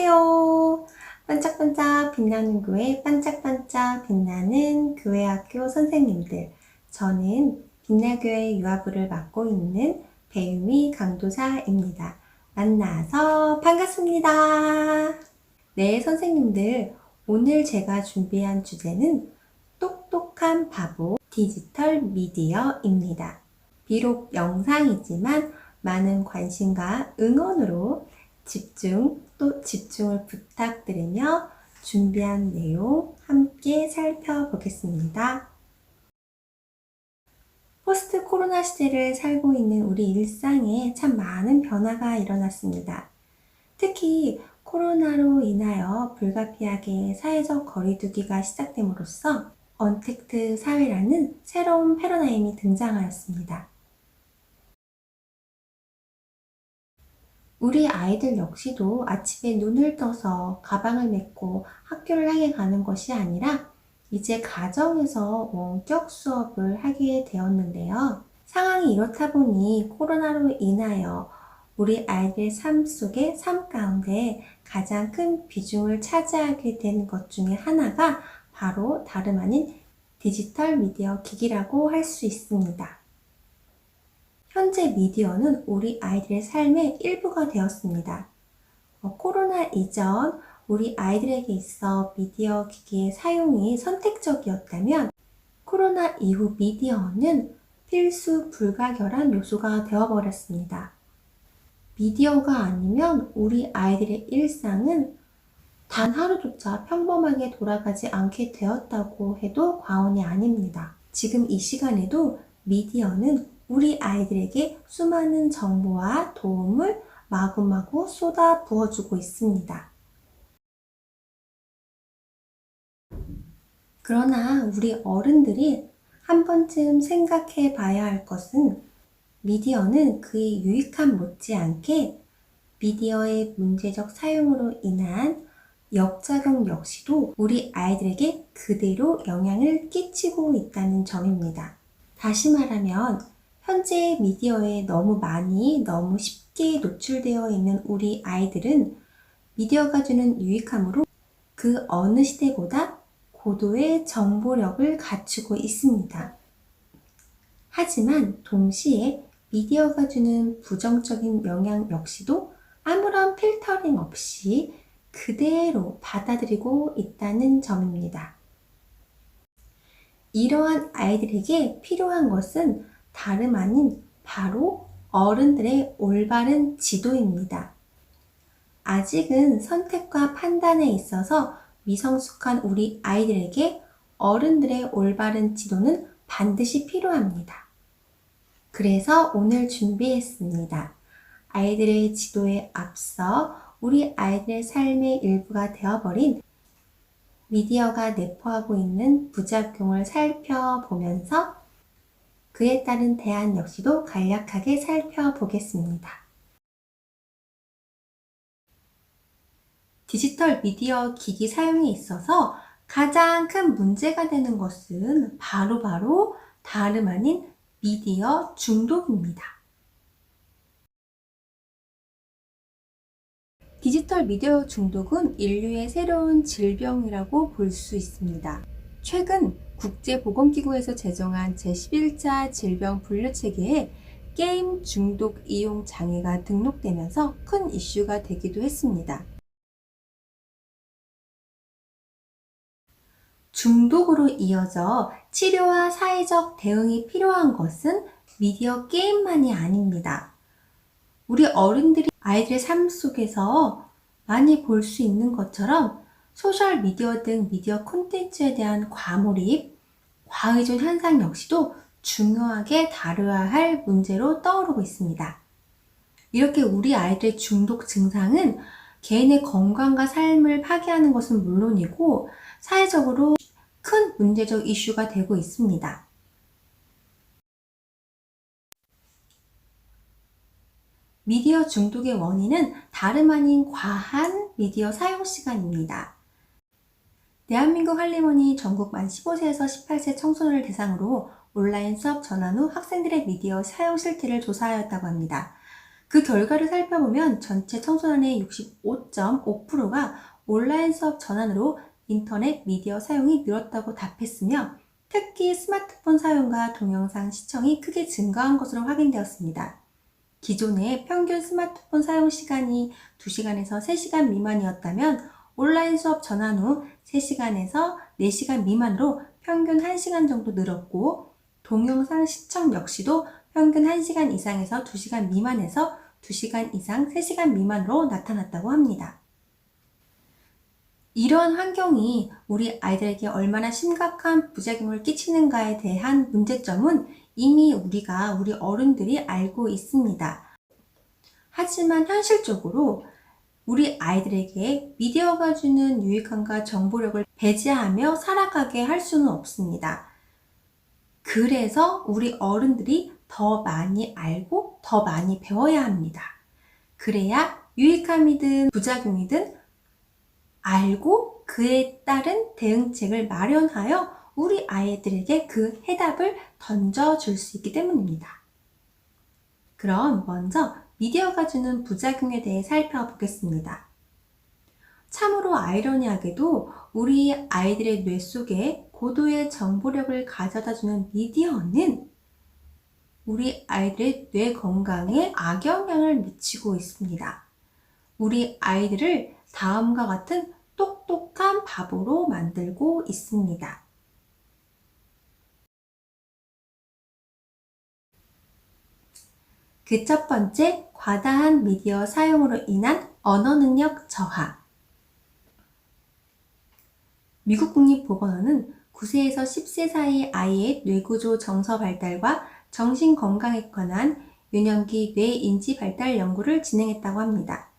안녕하세요. 반짝반짝 빛나는 교회, 반짝반짝 빛나는 교회학교 선생님들. 저는 빛나교회 유아부를 맡고 있는 배유미 강도사입니다. 만나서 반갑습니다. 네, 선생님들. 오늘 제가 준비한 주제는 똑똑한 바보 디지털 미디어입니다. 비록 영상이지만 많은 관심과 응원으로 또 집중을 부탁드리며 준비한 내용 함께 살펴보겠습니다. 포스트 코로나 시대를 살고 있는 우리 일상에 참 많은 변화가 일어났습니다. 특히 코로나로 인하여 불가피하게 사회적 거리두기가 시작됨으로써 언택트 사회라는 새로운 패러다임이 등장하였습니다. 우리 아이들 역시도 아침에 눈을 떠서 가방을 메고 학교를 향해 가는 것이 아니라 이제 가정에서 원격 수업을 하게 되었는데요. 상황이 이렇다 보니 코로나로 인하여 우리 아이들 삶 가운데 가장 큰 비중을 차지하게 된 것 중에 하나가 바로 다름 아닌 디지털 미디어 기기라고 할 수 있습니다. 현재 미디어는 우리 아이들의 삶의 일부가 되었습니다. 코로나 이전 우리 아이들에게 있어 미디어 기기의 사용이 선택적이었다면 코로나 이후 미디어는 필수 불가결한 요소가 되어버렸습니다. 미디어가 아니면 우리 아이들의 일상은 단 하루조차 평범하게 돌아가지 않게 되었다고 해도 과언이 아닙니다. 지금 이 시간에도 미디어는 우리 아이들에게 수많은 정보와 도움을 마구마구 쏟아 부어주고 있습니다. 그러나 우리 어른들이 한 번쯤 생각해 봐야 할 것은 미디어는 그의 유익함 못지않게 미디어의 문제적 사용으로 인한 역작용 역시도 우리 아이들에게 그대로 영향을 끼치고 있다는 점입니다. 다시 말하면 현재 미디어에 너무 쉽게 노출되어 있는 우리 아이들은 미디어가 주는 유익함으로 그 어느 시대보다 고도의 정보력을 갖추고 있습니다. 하지만 동시에 미디어가 주는 부정적인 영향 역시도 아무런 필터링 없이 그대로 받아들이고 있다는 점입니다. 이러한 아이들에게 필요한 것은 다름 아닌 바로 어른들의 올바른 지도입니다. 아직은 선택과 판단에 있어서 미성숙한 우리 아이들에게 어른들의 올바른 지도는 반드시 필요합니다. 그래서 오늘 준비했습니다. 아이들의 지도에 앞서 우리 아이들의 삶의 일부가 되어버린 미디어가 내포하고 있는 부작용을 살펴보면서 그에 따른 대안 역시도 간략하게 살펴보겠습니다. 디지털 미디어 기기 사용에 있어서 가장 큰 문제가 되는 것은 바로 다름 아닌 미디어 중독입니다. 디지털 미디어 중독은 인류의 새로운 질병이라고 볼 수 있습니다. 최근 국제보건기구에서 제정한 제11차 질병 분류 체계에 게임 중독 이용 장애가 등록되면서 큰 이슈가 되기도 했습니다. 중독으로 이어져 치료와 사회적 대응이 필요한 것은 미디어 게임만이 아닙니다. 우리 어른들이 아이들의 삶 속에서 많이 볼 수 있는 것처럼 소셜미디어 등 미디어 콘텐츠에 대한 과몰입, 과의존 현상 역시도 중요하게 다뤄야 할 문제로 떠오르고 있습니다. 이렇게 우리 아이들의 중독 증상은 개인의 건강과 삶을 파괴하는 것은 물론이고 사회적으로 큰 문제적 이슈가 되고 있습니다. 미디어 중독의 원인은 다름 아닌 과한 미디어 사용 시간입니다. 대한민국 할리몬이 전국 만 15세에서 18세 청소년을 대상으로 온라인 수업 전환 후 학생들의 미디어 사용 실태를 조사하였다고 합니다. 그 결과를 살펴보면 전체 청소년의 65.5%가 온라인 수업 전환으로 인터넷 미디어 사용이 늘었다고 답했으며 특히 스마트폰 사용과 동영상 시청이 크게 증가한 것으로 확인되었습니다. 기존의 평균 스마트폰 사용 시간이 2시간에서 3시간 미만이었다면 온라인 수업 전환 후 3시간에서 4시간 미만으로 평균 1시간 정도 늘었고 동영상 시청 역시도 평균 1시간 이상에서 2시간 미만에서 2시간 이상 3시간 미만으로 나타났다고 합니다. 이러한 환경이 우리 아이들에게 얼마나 심각한 부작용을 끼치는가에 대한 문제점은 이미 우리 어른들이 알고 있습니다. 하지만 현실적으로 우리 아이들에게 미디어가 주는 유익함과 정보력을 배제하며 살아가게 할 수는 없습니다. 그래서 우리 어른들이 더 많이 알고 더 많이 배워야 합니다. 그래야 유익함이든 부작용이든 알고 그에 따른 대응책을 마련하여 우리 아이들에게 그 해답을 던져줄 수 있기 때문입니다. 그럼 먼저 미디어가 주는 부작용에 대해 살펴보겠습니다. 참으로 아이러니하게도 우리 아이들의 뇌 속에 고도의 정보력을 가져다주는 미디어는 우리 아이들의 뇌 건강에 악영향을 미치고 있습니다. 우리 아이들을 다음과 같은 똑똑한 바보로 만들고 있습니다. 그 첫 번째, 과다한 미디어 사용으로 인한 언어 능력 저하. 미국 국립보건원은 9세에서 10세 사이 아이의 뇌구조 정서 발달과 정신 건강에 관한 유년기 뇌 인지 발달 연구를 진행했다고 합니다.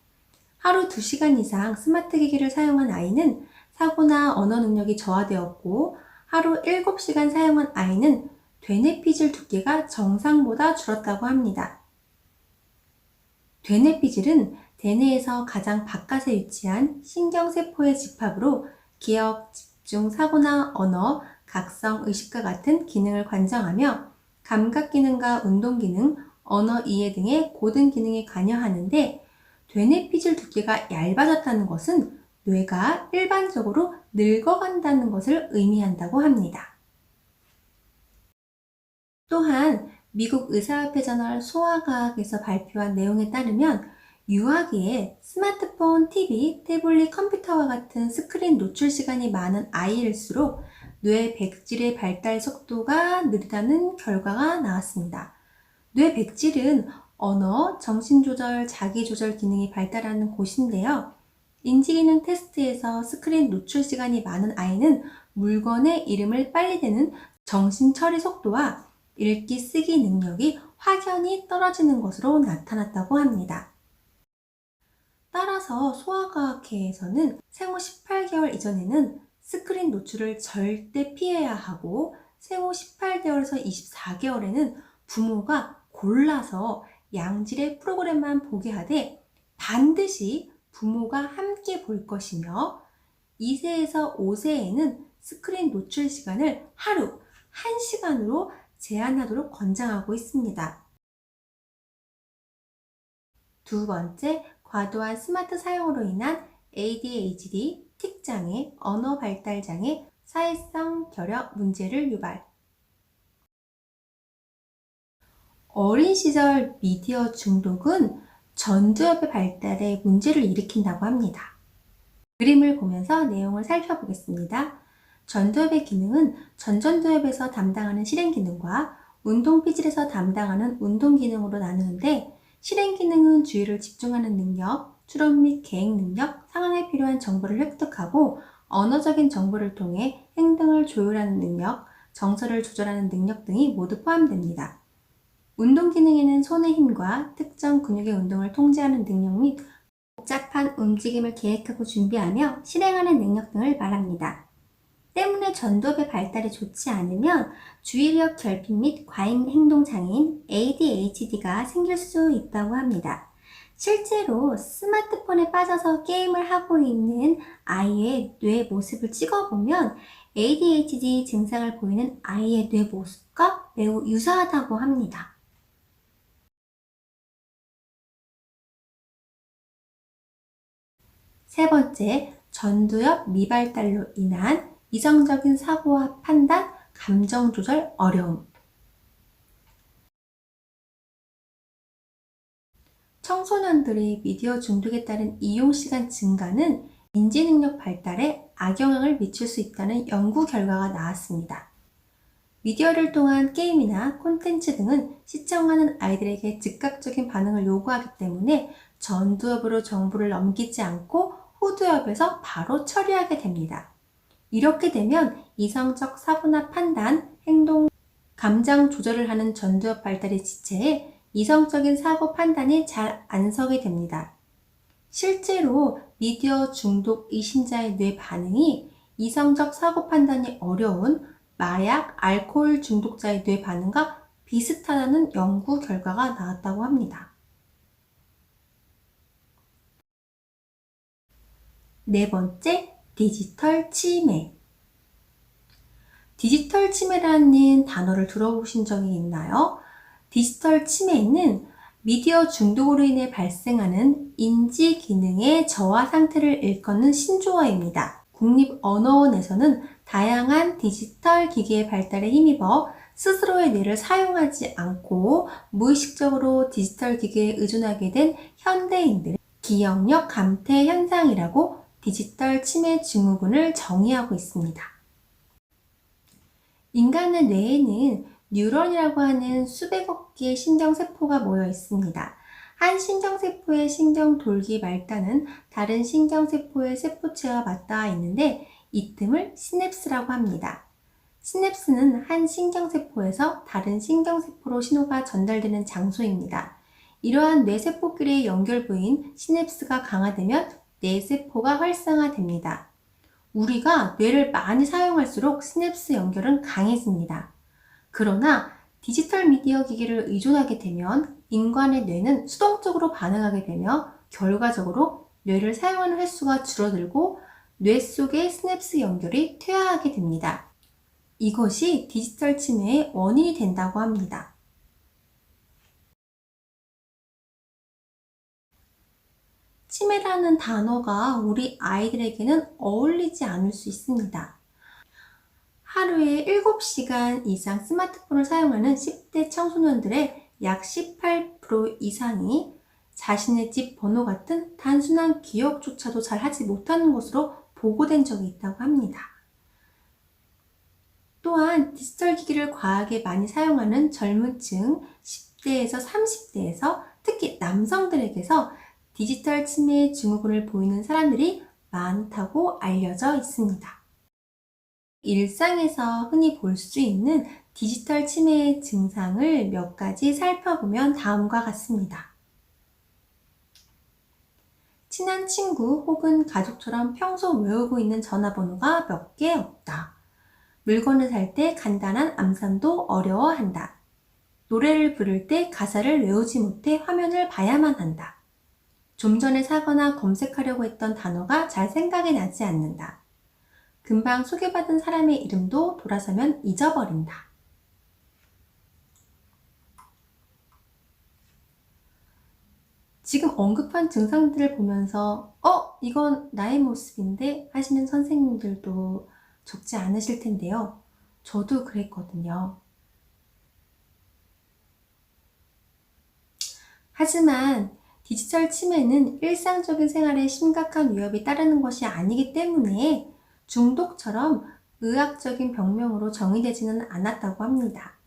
하루 2시간 이상 스마트 기기를 사용한 아이는 사고나 언어 능력이 저하되었고 하루 7시간 사용한 아이는 되뇌피질 두께가 정상보다 줄었다고 합니다. 되뇌피질은 대뇌에서 가장 바깥에 위치한 신경세포의 집합으로 기억, 집중, 사고나 언어, 각성, 의식과 같은 기능을 관장하며 감각 기능과 운동 기능, 언어 이해 등의 고등 기능에 관여하는데 되뇌피질 두께가 얇아졌다는 것은 뇌가 일반적으로 늙어간다는 것을 의미한다고 합니다. 또한 미국 의사협회 저널 소아과학에서 발표한 내용에 따르면 유아기에 스마트폰, TV, 태블릿, 컴퓨터와 같은 스크린 노출 시간이 많은 아이일수록 뇌 백질의 발달 속도가 느리다는 결과가 나왔습니다. 뇌 백질은 언어, 정신조절, 자기조절 기능이 발달하는 곳인데요. 인지기능 테스트에서 스크린 노출 시간이 많은 아이는 물건의 이름을 빨리 대는 정신처리 속도와 읽기, 쓰기 능력이 확연히 떨어지는 것으로 나타났다고 합니다. 따라서 소아과학회에서는 생후 18개월 이전에는 스크린 노출을 절대 피해야 하고 생후 18개월에서 24개월에는 부모가 골라서 양질의 프로그램만 보게 하되 반드시 부모가 함께 볼 것이며 2세에서 5세에는 스크린 노출 시간을 하루 1시간으로 제한하도록 권장하고 있습니다. 두 번째, 과도한 스마트 사용으로 인한 ADHD, 틱장애, 언어 발달 장애, 사회성 결여 문제를 유발. 어린 시절 미디어 중독은 전두엽의 발달에 문제를 일으킨다고 합니다. 그림을 보면서 내용을 살펴보겠습니다. 전두엽의 기능은 전전두엽에서 담당하는 실행 기능과 운동피질에서 담당하는 운동 기능으로 나누는데 실행 기능은 주의를 집중하는 능력, 추론 및 계획 능력, 상황에 필요한 정보를 획득하고 언어적인 정보를 통해 행동을 조율하는 능력, 정서를 조절하는 능력 등이 모두 포함됩니다. 운동 기능에는 손의 힘과 특정 근육의 운동을 통제하는 능력 및 복잡한 움직임을 계획하고 준비하며 실행하는 능력 등을 말합니다. 때문에 전두엽의 발달이 좋지 않으면 주의력 결핍 및 과잉 행동 장애인 ADHD가 생길 수 있다고 합니다. 실제로 스마트폰에 빠져서 게임을 하고 있는 아이의 뇌 모습을 찍어보면 ADHD 증상을 보이는 아이의 뇌 모습과 매우 유사하다고 합니다. 세 번째, 전두엽 미발달로 인한 이성적인 사고와 판단, 감정 조절 어려움. 청소년들의 미디어 중독에 따른 이용 시간 증가는 인지 능력 발달에 악영향을 미칠 수 있다는 연구 결과가 나왔습니다. 미디어를 통한 게임이나 콘텐츠 등은 시청하는 아이들에게 즉각적인 반응을 요구하기 때문에 전두엽으로 정보를 넘기지 않고 후두엽에서 바로 처리하게 됩니다. 이렇게 되면 이성적 사고나 판단, 행동, 감정 조절을 하는 전두엽 발달이 지체해 이성적인 사고 판단이 잘 안 서게 됩니다. 실제로 미디어 중독 의심자의 뇌 반응이 이성적 사고 판단이 어려운 마약, 알코올 중독자의 뇌 반응과 비슷하다는 연구 결과가 나왔다고 합니다. 네 번째, 디지털 치매. 디지털 치매라는 단어를 들어보신 적이 있나요? 디지털 치매는 미디어 중독으로 인해 발생하는 인지 기능의 저하 상태를 일컫는 신조어입니다. 국립언어원에서는 다양한 디지털 기기의 발달에 힘입어 스스로의 뇌를 사용하지 않고 무의식적으로 디지털 기기에 의존하게 된 현대인들의 기억력 감퇴 현상이라고 디지털 치매 증후군을 정의하고 있습니다. 인간의 뇌에는 뉴런이라고 하는 수백억 개의 신경세포가 모여 있습니다. 한 신경세포의 신경돌기 말단은 다른 신경세포의 세포체와 맞닿아 있는데 이 틈을 시냅스라고 합니다. 시냅스는 한 신경세포에서 다른 신경세포로 신호가 전달되는 장소입니다. 이러한 뇌세포끼리의 연결 부위인 시냅스가 강화되면 뇌세포가 활성화됩니다. 우리가 뇌를 많이 사용할수록 시냅스 연결은 강해집니다. 그러나 디지털 미디어 기기를 의존하게 되면 인간의 뇌는 수동적으로 반응하게 되며 결과적으로 뇌를 사용하는 횟수가 줄어들고 뇌 속의 시냅스 연결이 퇴화하게 됩니다. 이것이 디지털 치매의 원인이 된다고 합니다. 치매라는 단어가 우리 아이들에게는 어울리지 않을 수 있습니다. 하루에 7시간 이상 스마트폰을 사용하는 10대 청소년들의 약 18% 이상이 자신의 집 번호 같은 단순한 기억조차도 잘 하지 못하는 것으로 보고된 적이 있다고 합니다. 또한 디지털 기기를 과하게 많이 사용하는 젊은 층 10대에서 30대에서 특히 남성들에게서 디지털 치매 증후군을 보이는 사람들이 많다고 알려져 있습니다. 일상에서 흔히 볼 수 있는 디지털 치매의 증상을 몇 가지 살펴보면 다음과 같습니다. 친한 친구 혹은 가족처럼 평소 외우고 있는 전화번호가 몇 개 없다. 물건을 살 때 간단한 암산도 어려워한다. 노래를 부를 때 가사를 외우지 못해 화면을 봐야만 한다. 좀 전에 사거나 검색하려고 했던 단어가 잘 생각이 나지 않는다. 금방 소개받은 사람의 이름도 돌아서면 잊어버린다. 지금 언급한 증상들을 보면서 이건 나의 모습인데 하시는 선생님들도 적지 않으실 텐데요. 저도 그랬거든요. 하지만 디지털 치매는 일상적인 생활에 심각한 위협이 따르는 것이 아니기 때문에 중독처럼 의학적인 병명으로 정의되지는 않았다고 합니다.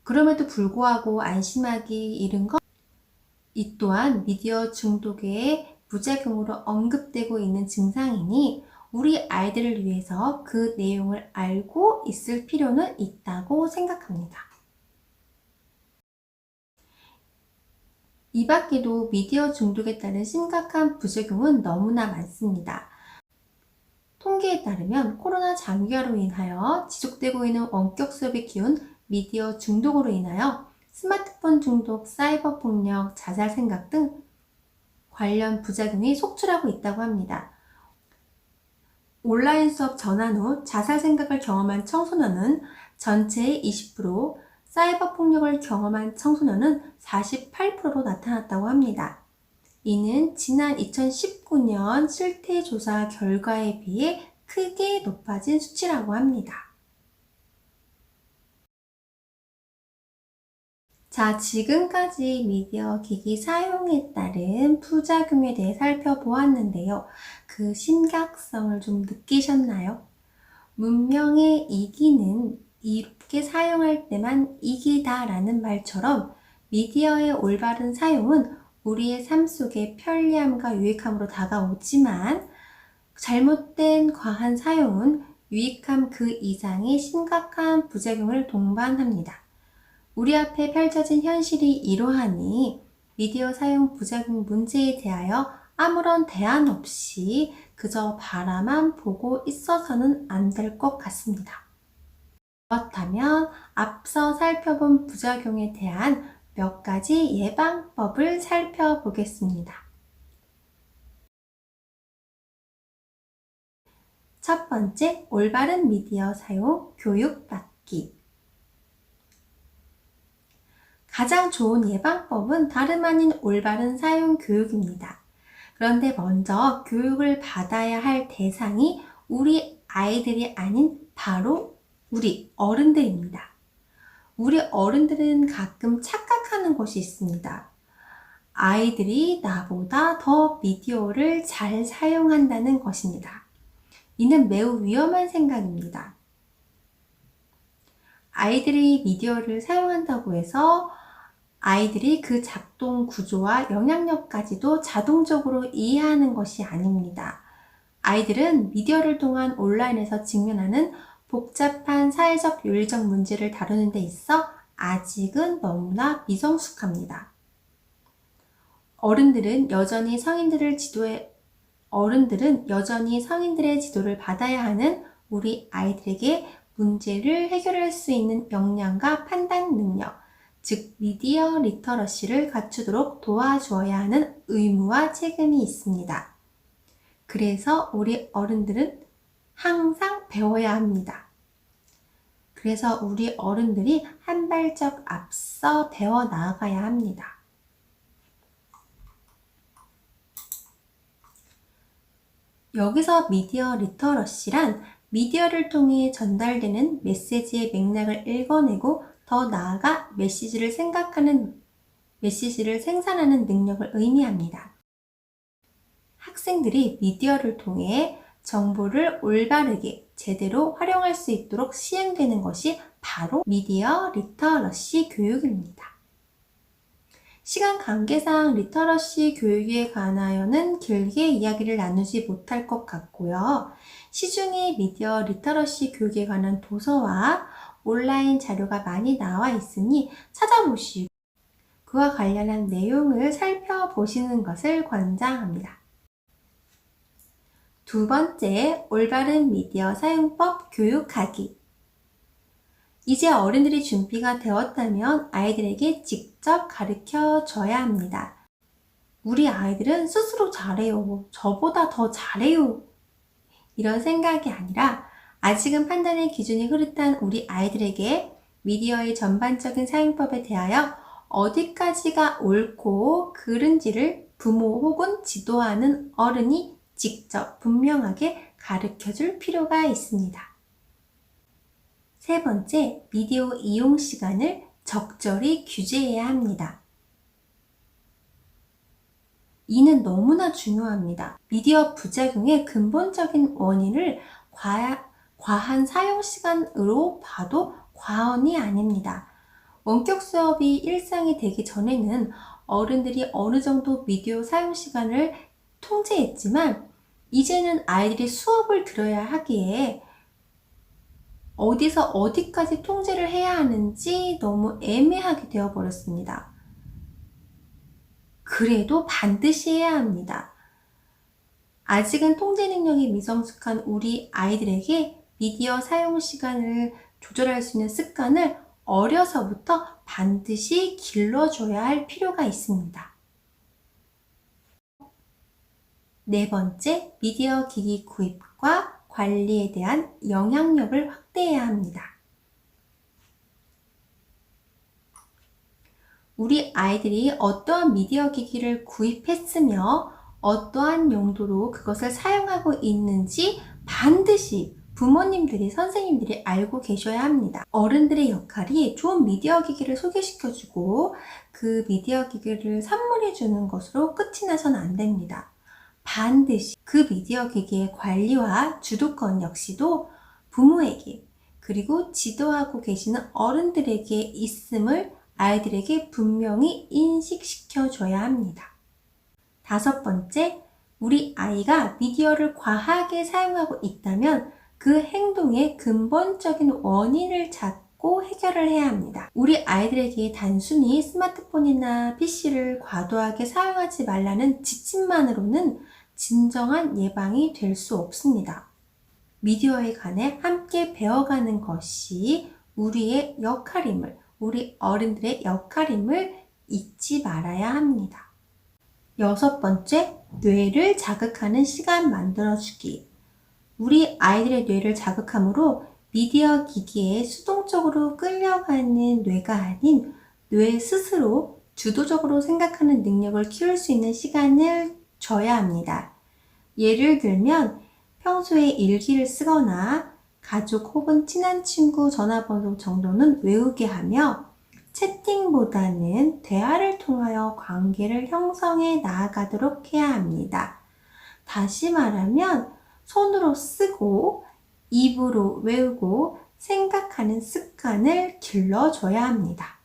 그럼에도 불구하고 안심하기 이른 건 이 또한 미디어 중독의 부작용으로 언급되고 있는 증상이니 우리 아이들을 위해서 그 내용을 알고 있을 필요는 있다고 생각합니다. 이 밖에도 미디어 중독에 따른 심각한 부작용은 너무나 많습니다. 통계에 따르면 코로나 장기화로 인하여 지속되고 있는 원격 수업이 키운 미디어 중독으로 인하여 스마트폰 중독, 사이버 폭력, 자살 생각 등 관련 부작용이 속출하고 있다고 합니다. 온라인 수업 전환 후 자살 생각을 경험한 청소년은 전체의 20%, 사이버 폭력을 경험한 청소년은 48%로 나타났다고 합니다. 이는 지난 2019년 실태조사 결과에 비해 크게 높아진 수치라고 합니다. 자, 지금까지 미디어 기기 사용에 따른 부작용에 대해 살펴보았는데요. 그 심각성을 좀 느끼셨나요? 문명의 이기는 이롭게 사용할 때만 이기다 라는 말처럼 미디어의 올바른 사용은 우리의 삶 속에 편리함과 유익함으로 다가오지만 잘못된 과한 사용은 유익함 그 이상의 심각한 부작용을 동반합니다. 우리 앞에 펼쳐진 현실이 이러하니 미디어 사용 부작용 문제에 대하여 아무런 대안 없이 그저 바라만 보고 있어서는 안 될 것 같습니다. 그렇다면 앞서 살펴본 부작용에 대한 몇 가지 예방법을 살펴보겠습니다. 첫 번째, 올바른 미디어 사용 교육받기. 가장 좋은 예방법은 다름 아닌 올바른 사용 교육입니다. 그런데 먼저 교육을 받아야 할 대상이 우리 아이들이 아닌 바로 우리 어른들입니다. 우리 어른들은 가끔 착각하는 것이 있습니다. 아이들이 나보다 더 미디어를 잘 사용한다는 것입니다. 이는 매우 위험한 생각입니다. 아이들이 미디어를 사용한다고 해서 아이들이 그 작동 구조와 영향력까지도 자동적으로 이해하는 것이 아닙니다. 아이들은 미디어를 통한 온라인에서 직면하는 복잡한 사회적 윤리적 문제를 다루는 데 있어 아직은 너무나 미성숙합니다. 어른들은 여전히 성인들의 지도를 받아야 하는 우리 아이들에게 문제를 해결할 수 있는 역량과 판단 능력, 즉 미디어 리터러시를 갖추도록 도와주어야 하는 의무와 책임이 있습니다. 그래서 우리 어른들은 항상 배워야 합니다. 그래서 우리 어른들이 한 발짝 앞서 배워 나아가야 합니다. 여기서 미디어 리터러시란 미디어를 통해 전달되는 메시지의 맥락을 읽어내고 더 나아가 메시지를 생산하는 능력을 의미합니다. 학생들이 미디어를 통해 정보를 올바르게 제대로 활용할 수 있도록 시행되는 것이 바로 미디어 리터러시 교육입니다. 시간 관계상 리터러시 교육에 관하여는 길게 이야기를 나누지 못할 것 같고요. 시중에 미디어 리터러시 교육에 관한 도서와 온라인 자료가 많이 나와 있으니 찾아보시고 그와 관련한 내용을 살펴보시는 것을 권장합니다. 두 번째, 올바른 미디어 사용법 교육하기. 이제 어른들이 준비가 되었다면 아이들에게 직접 가르쳐 줘야 합니다. 우리 아이들은 스스로 잘해요. 저보다 더 잘해요. 이런 생각이 아니라 아직은 판단의 기준이 흐릿한 우리 아이들에게 미디어의 전반적인 사용법에 대하여 어디까지가 옳고 그른지를 부모 혹은 지도하는 어른이 직접 분명하게 가르쳐 줄 필요가 있습니다. 세 번째, 미디어 이용 시간을 적절히 규제해야 합니다. 이는 너무나 중요합니다. 미디어 부작용의 근본적인 원인을 과한 사용 시간으로 봐도 과언이 아닙니다. 원격 수업이 일상이 되기 전에는 어른들이 어느 정도 미디어 사용 시간을 통제했지만 이제는 아이들이 수업을 들어야 하기에 어디서 어디까지 통제를 해야 하는지 너무 애매하게 되어버렸습니다. 그래도 반드시 해야 합니다. 아직은 통제 능력이 미성숙한 우리 아이들에게 미디어 사용 시간을 조절할 수 있는 습관을 어려서부터 반드시 길러줘야 할 필요가 있습니다. 네 번째, 미디어 기기 구입과 관리에 대한 영향력을 확대해야 합니다. 우리 아이들이 어떠한 미디어 기기를 구입했으며 어떠한 용도로 그것을 사용하고 있는지 반드시 부모님들이, 선생님들이 알고 계셔야 합니다. 어른들의 역할이 좋은 미디어 기기를 소개시켜주고 그 미디어 기기를 선물해 주는 것으로 끝이 나선 안 됩니다. 반드시 그 미디어 기기의 관리와 주도권 역시도 부모에게, 그리고 지도하고 계시는 어른들에게 있음을 아이들에게 분명히 인식시켜 줘야 합니다. 5번째, 우리 아이가 미디어를 과하게 사용하고 있다면 그 행동의 근본적인 원인을 찾고 해결을 해야 합니다. 우리 아이들에게 단순히 스마트폰이나 PC를 과도하게 사용하지 말라는 지침만으로는 진정한 예방이 될 수 없습니다. 미디어에 관해 함께 배워가는 것이 우리의 역할임을, 우리 어른들의 역할임을 잊지 말아야 합니다. 6번째, 뇌를 자극하는 시간 만들어주기. 우리 아이들의 뇌를 자극함으로 미디어 기기에 수동적으로 끌려가는 뇌가 아닌 뇌 스스로 주도적으로 생각하는 능력을 키울 수 있는 시간을 줘야 합니다. 예를 들면 평소에 일기를 쓰거나 가족 혹은 친한 친구 전화번호 정도는 외우게 하며 채팅보다는 대화를 통하여 관계를 형성해 나아가도록 해야 합니다. 다시 말하면 손으로 쓰고 입으로 외우고 생각하는 습관을 길러줘야 합니다.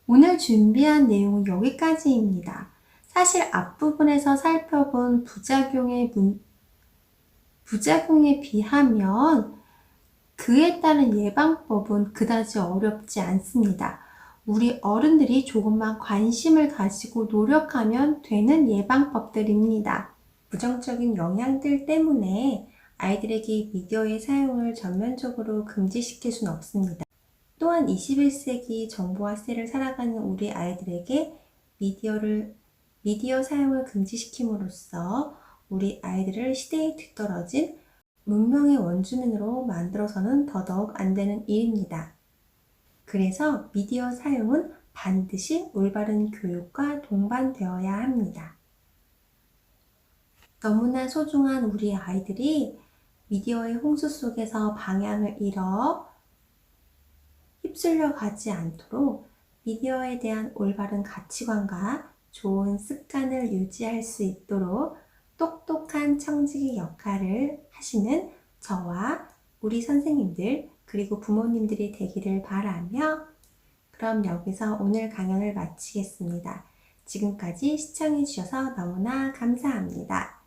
오늘 준비한 내용은 여기까지입니다. 사실 앞부분에서 살펴본 부작용에 비하면 그에 따른 예방법은 그다지 어렵지 않습니다. 우리 어른들이 조금만 관심을 가지고 노력하면 되는 예방법들입니다. 부정적인 영향들 때문에 아이들에게 미디어의 사용을 전면적으로 금지시킬 수는 없습니다. 또한 21세기 정보화 시대를 살아가는 우리 아이들에게 미디어 사용을 금지시킴으로써 우리 아이들을 시대에 뒤떨어진 문명의 원주민으로 만들어서는 더더욱 안 되는 일입니다. 그래서 미디어 사용은 반드시 올바른 교육과 동반되어야 합니다. 너무나 소중한 우리 아이들이 미디어의 홍수 속에서 방향을 잃어 휩쓸려 가지 않도록 미디어에 대한 올바른 가치관과 좋은 습관을 유지할 수 있도록 똑똑한 청지기 역할을 하시는 저와 우리 선생님들 그리고 부모님들이 되기를 바라며 그럼 여기서 오늘 강연을 마치겠습니다. 지금까지 시청해 주셔서 너무나 감사합니다.